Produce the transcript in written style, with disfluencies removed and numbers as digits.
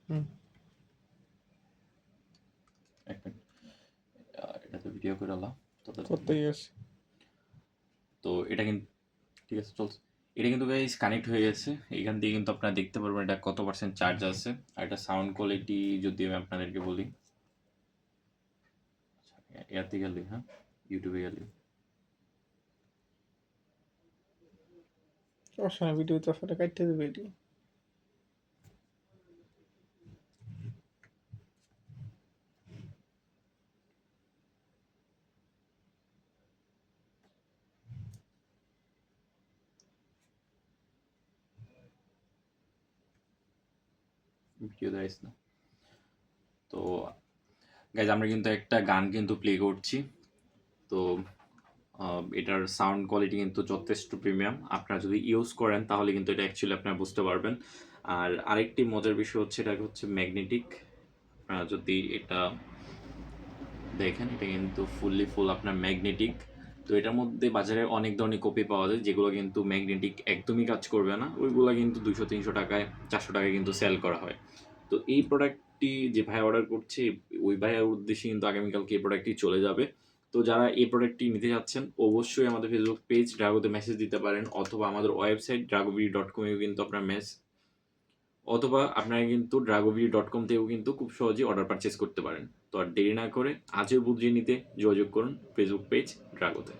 হুম। এক মিনিট, এটা তো ভিডিও করে আলাম করতেই আছে। তো এটা কিন্তু ঠিক আছে চলছে। এটা কিন্তু গাইস কানেক্ট হয়ে গেছে, এখান থেকে কিন্তু আপনারা দেখতে পারবেন এটা কত পার্সেন্ট চার্জ আছে। আর এটা সাউন্ড কোয়ালিটি যদি আমি আপনাদেরকে বলি, ইয়াতে গেলে, হ্যাঁ ইউটিউবে গেলে সমস্যা নাই, ভিডিও তো ফটো কাটতে দেবে এটি। ভিডিও দেখাইস না। তো গাইজ আমরা কিন্তু একটা গান কিন্তু প্লে করছি। তো এটার সাউন্ড কোয়ালিটি কিন্তু যথেষ্ট প্রিমিয়াম, আপনারা যদি ইউজ করেন তাহলে কিন্তু এটা অ্যাকচুয়ালি আপনারা বুঝতে পারবেন। আর আরেকটি মজার বিষয় হচ্ছে এটা হচ্ছে ম্যাগনেটিক। আপনারা যদি এটা দেখেন, এটা কিন্তু ফুল আপনার ম্যাগনেটিক। তো এটার মধ্যে বাজারে অনেক ধরনের কপি পাওয়া যায় যেগুলো কিন্তু ম্যাগনেটিক একদমই কাজ করবে না, ওইগুলো কিন্তু 200-300 টাকায় 400 টাকায় কিন্তু সেল করা হয়। তো এই প্রোডাক্টটি যে ভাই অর্ডার করছে, ওই ভাইয়ের উদ্দেশ্যে কিন্তু আগামীকালকে এই প্রোডাক্টটি চলে যাবে। তো যারা এই প্রোডাক্টটি নিতে যাচ্ছেন অবশ্যই আমাদের ফেসবুক পেজ ড্রাগোতে মেসেজ দিতে পারেন, অথবা আমাদের ওয়েবসাইট dragovi.com-এও কিন্তু আপনার অথবা আপনারা কিন্তু dragovi.com থেকেও কিন্তু খুব সহজেই অর্ডার পারচেস করতে পারেন। তো আর দেরি না করে আজই বুঝিয়ে নিতে যোগাযোগ করুন ফেসবুক পেজ ড্রাগোতে।